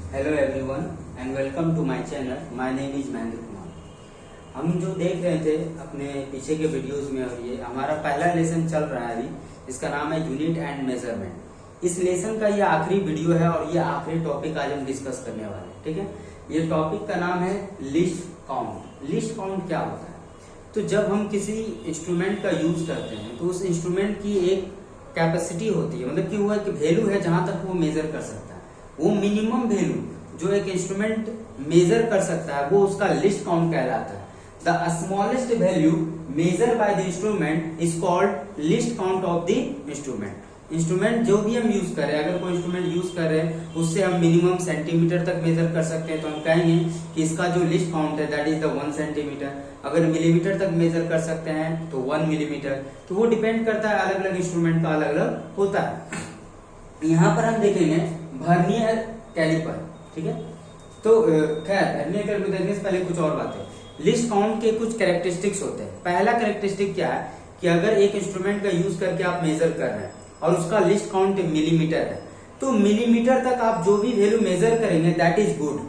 Hello everyone and welcome to my channel. My name is Mahendra Kumar. हम जो देख रहे थे अपने पीछे के वीडियोस में, और ये हमारा पहला लेसन चल रहा है अभी, इसका नाम है यूनिट एंड मेजरमेंट। इस लेसन का ये आखिरी वीडियो है और ये आखिरी टॉपिक आज हम डिस्कस करने वाले हैं। ठीक है, ये टॉपिक का नाम है लिस्ट काउंट। लिस्ट काउंट क्या होता है? तो जब हम किसी इंस्ट्रूमेंट का यूज करते हैं तो उस इंस्ट्रूमेंट की एक कैपेसिटी होती है, मतलब कि वो एक वैल्यू है जहां तक वो मेजर कर सकता है। वो मिनिमम वैल्यू जो एक इंस्ट्रूमेंट मेजर कर सकता है वो उसका लिस्ट काउंट कहलाता है। The smallest value measure by the instrument is called list count of the instrument. Instrument जो भी हम यूज कर रहे हैं, अगर कोई इंस्ट्रूमेंट यूज कर रहे हैं उससे हम मिनिमम सेंटीमीटर तक मेजर कर सकते हैं तो हम कहेंगे कि इसका जो लिस्ट काउंट है दैट इज द 1 सेंटीमीटर। अगर मिलीमीटर तक मेजर कर सकते हैं तो 1 मिलीमीटर। तो वो डिपेंड करता है, अलग अलग इंस्ट्रूमेंट का अलग अलग होता है। यहाँ पर हम देखेंगे वर्नियर कैलिपर। ठीक है, तो खैर वर्नियर कैलिपर देखने से पहले कुछ और बातें। लिस्ट काउंट के कुछ कैरेक्टरिस्टिक्स होते हैं। पहला कैरेक्टरिस्टिक क्या है कि अगर एक इंस्ट्रूमेंट का यूज करके आप मेजर कर रहे हैं और उसका लिस्ट काउंट मिलीमीटर है तो मिलीमीटर तक आप जो भी वैल्यू मेजर करेंगे दैट इज गुड।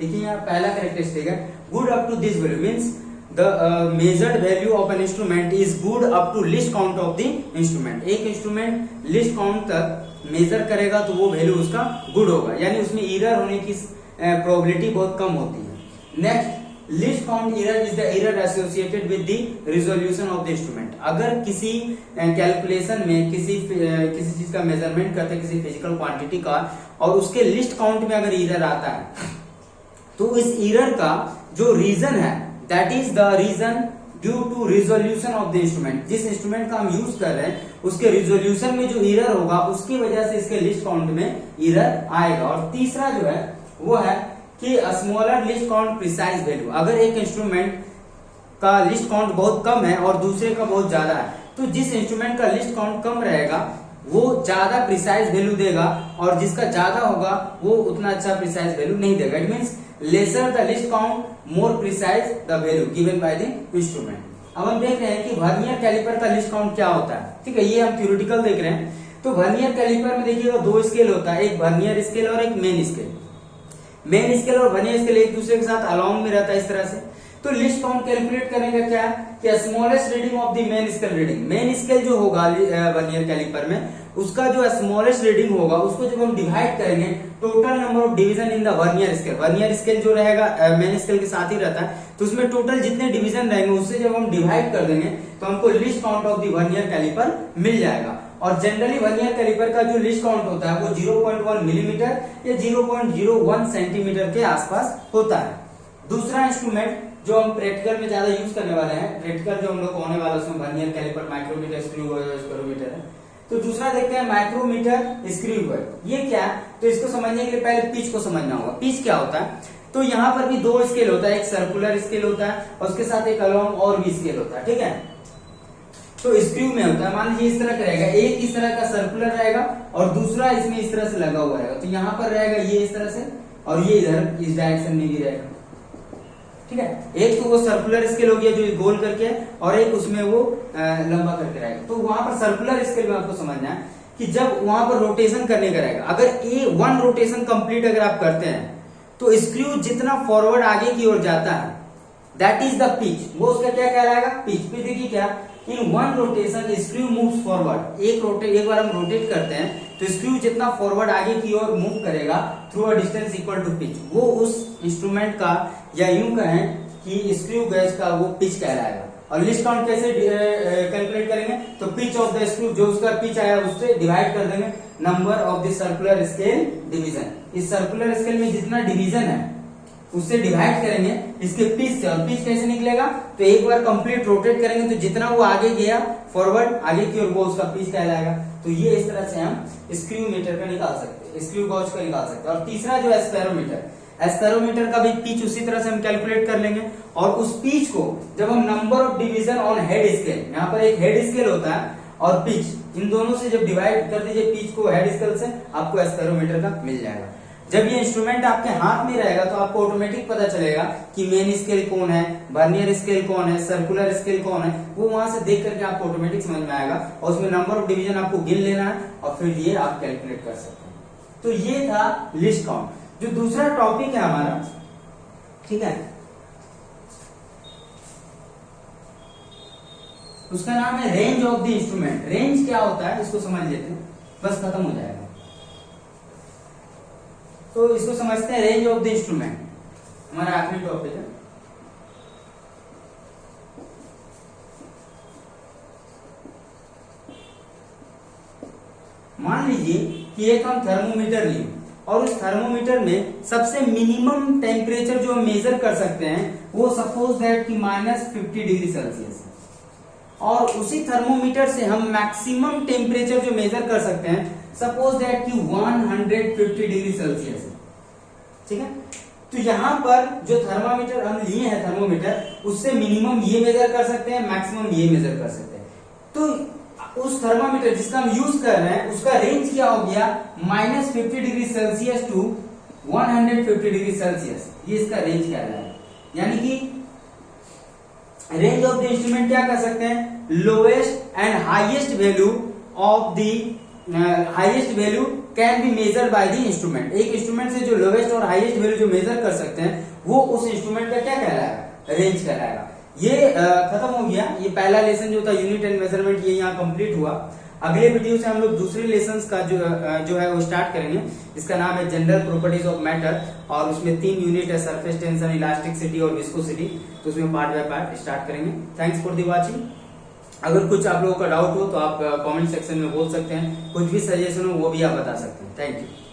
देखिए यहाँ पहला कैरेक्टरिस्टिक है good up to this value, means the measured value of an instrument is good up to least count of the instrument. एक इंस्ट्रूमेंट लिस्ट काउंट तक मेजर करेगा तो वो वैल्यू उसका गुड होगा, यानी उसमें एरर होने की प्रोबेबिलिटी बहुत कम होती है। Next, list count error is the error associated with the resolution of the instrument. अगर किसी कैलकुलेशन में किसी चीज का मेजरमेंट करते हैं, किसी फिजिकल क्वांटिटी का, और उसके लिस्ट काउंट में अगर एरर आता है तो इस एरर का जो रीजन है that is the reason due to resolution of the instrument. जिस इंस्ट्रूमेंट का हम यूज कर रहे हैं उसके रिजोल्यूशन में जो एरर होगा उसकी वजह से इसके लिस्ट काउंट में एरर आएगा। और तीसरा जो है वो है कि smaller list count precise value. अगर एक इंस्ट्रूमेंट का लिस्ट काउंट बहुत कम है और दूसरे का बहुत ज्यादा है तो जिस इंस्ट्रूमेंट का लिस्ट काउंट कम रहेगा वो ज्यादा प्रिसाइज वैल्यू देगा और जिसका ज्यादा होगा वो उतना अच्छा प्रिसाइज वैल्यू नहीं देगा। It means lesser the list count more precise the value given by the instrument. अब हम देख रहे हैं कि वर्नियर कैलिपर का लिस्ट काउंट क्या होता है। ठीक है, ये हम थ्योरेटिकल देख रहे हैं। तो वर्नियर कैलिपर में देखिएगा दो स्केल होता है, एक वर्नियर स्केल और एक मेन स्केल। मेन स्केल और वर्नियर स्केल एक दूसरे के साथ अलोंग में रहता है इस तरह से। तो लिस्ट काउंट कैलकुलेट करने का क्या कि smallest reading of the main scale reading. Main scale जो होगा वर्नियर कैलिपर में उसका जो स्मॉलेस्ट रीडिंग होगा उसको जब हम डिवाइड करेंगे total number of division in the vernier scale. Vernier scale जो रहेगा मेन स्केल के साथ ही रहता है, तो उसमें टोटल जितने डिवीजन रहेंगे उससे जब हम डिवाइड कर देंगे तो हमको least count of the vernier calliper मिल जाएगा। और जनरली वर्नियर कैलिपर का जो लिस्ट काउंट होता है वो 0.1 मिलीमीटर या 0.01 सेंटीमीटर के आसपास होता है। दूसरा इंस्ट्रूमेंट जो हम प्रैक्टिकल में ज्यादा यूज करने वाले हैं, प्रैक्टिकल जो हम लोग होने वाला उसमें वर्नियर कैलिपर, माइक्रोमीटर, स्क्रूमीटर है। तो दूसरा देखते हैं माइक्रोमीटर स्क्रूमीटर। ये क्या है? तो इसको समझने के लिए पहले पिच को समझना होगा। पिच क्या होता है? तो यहाँ पर भी दो स्केल होता है, एक सर्कुलर स्केल होता है और उसके साथ एक अलोंग और भी स्केल होता है। ठीक है, तो स्क्रू में होता है, मान लीजिए इस तरह का रहेगा, एक इस तरह का सर्कुलर रहेगा और दूसरा इसमें इस तरह से लगा हुआ रहेगा। तो यहाँ पर रहेगा ये इस तरह से और ये इधर इस डायरेक्शन में भी रहेगा। ठीक है, एक तो वो सर्कुलर स्केल हो गया जो गोल करके और एक उसमें वो लंबा करके रहेगा। तो वहां पर सर्कुलर स्केल में आपको समझना है कि जब वहां पर रोटेशन करने का रहेगा, अगर वन रोटेशन कंप्लीट अगर आप करते हैं तो स्क्रू जितना फॉरवर्ड आगे की ओर जाता है दैट इज द पिच। वो उसका क्या कहलाएगा? पिच। पिच देखिए क्या, in one rotation screw moves forward. एक बार हम रोटेट करते हैं तो स्क्रू जितना फॉरवर्ड आगे की ओर मूव करेगा through a distance equal to pitch, वो उस इंस्ट्रूमेंट का, या यूं कहें कि स्क्रू गेज का वो पिच कहलाएगा। और लिस्ट काउंट कैसे कैलकुलेट करेंगे? तो पिच ऑफ द स्क्रू, जो उसका पिच आया उससे डिवाइड कर देंगे number of the circular scale division. इस सर्कुलर स्केल में जितना डिवीजन है उससे डिवाइड करेंगे इसके पिच से। और पिच कैसे निकलेगा? तो एक बार कंप्लीट रोटेट करेंगे तो जितना वो आगे गया फॉरवर्ड आगे की ओर वो उसका पिच कहलाएगा। तो ये इस तरह से हम स्क्रू मीटर का निकाल सकते हैं, स्क्रू गॉज का निकाल सकते हैं। और तीसरा जो है स्पैरोमीटर, स्पैरोमीटर का भी पिच उसी तरह से हम कैलकुलेट कर लेंगे। और उस पिच को जब हम number of division on head scale, यहाँ पर एक हेड स्केल होता है और पिच, इन दोनों से जब डिवाइड कर दीजिए पिच को हेड स्केल से, आपको स्पैरोमीटर का मिल जाएगा। जब ये इंस्ट्रूमेंट आपके हाथ में रहेगा तो आपको ऑटोमेटिक पता चलेगा कि मेन स्केल कौन है, वर्नियर स्केल कौन है, सर्कुलर स्केल कौन है। वो वहां से देख करके आपको ऑटोमेटिक समझ में आएगा और उसमें नंबर ऑफ डिवीजन आपको गिन लेना है और फिर ये आप कैलकुलेट कर सकते हैं। तो ये था लिस्ट काउंट। जो दूसरा टॉपिक है हमारा, ठीक है, उसका नाम है range of the instrument. Range क्या होता है इसको समझ लेते हैं, बस खत्म हो जाएगा। तो इसको समझते हैं, रेंज ऑफ द इंस्ट्रूमेंट हमारा आखिरी टॉपिक है। मान लीजिए कि एक हम थर्मोमीटर लिए और उस थर्मोमीटर में सबसे मिनिमम टेम्परेचर जो हम मेजर कर सकते हैं वो सपोज दैट कि -50 डिग्री सेल्सियस है, और उसी थर्मोमीटर से हम मैक्सिमम टेम्परेचर जो मेजर कर सकते हैं सपोज दैट कि 150 डिग्री सेल्सियस है, ठीक है। तो यहां पर जो थर्मामीटर हम लिए हैं थर्मोमीटर, उससे मिनिमम ये मेजर कर सकते हैं, मैक्सिमम ये मेजर कर सकते हैं। तो उस थर्मामीटर जिसका हम यूज कर रहे हैं उसका रेंज क्या हो गया, -50 degree Celsius to 150 degree Celsius, ये इसका रेंज कह रहा है। यानी कि रेंज ऑफ द इंस्ट्रूमेंट क्या कर सकते हैं, lowest and highest value of the highest value can be measured by the instrument. एक इंस्ट्रूमेंट से जो लोएस्ट और हाईएस्ट वैल्यू जो मेजर कर सकते हैं वो उस इंस्ट्रूमेंट का क्या कहलाएगा, रेंज कहलाएगा। ये खत्म हो गया, ये पहला लेसन जो था यूनिट एंड मेजरमेंट, ये यहाँ कंप्लीट हुआ। अगले वीडियो से हम लोग दूसरे लेसन का जो है वो स्टार्ट करेंगे। इसका नाम है जनरल प्रॉपर्टीज ऑफ मैटर, और उसमें 3 यूनिट है, सरफेस टेंशन, इलास्टिसिटी और विस्कोसिटी। तो उसमें पार्ट बाय पार्ट स्टार्ट करेंगे। Thanks for the watching. अगर कुछ आप लोगों का डाउट हो तो आप कमेंट सेक्शन में बोल सकते हैं, कुछ भी सजेशन हो वो भी आप बता सकते हैं। Thank you.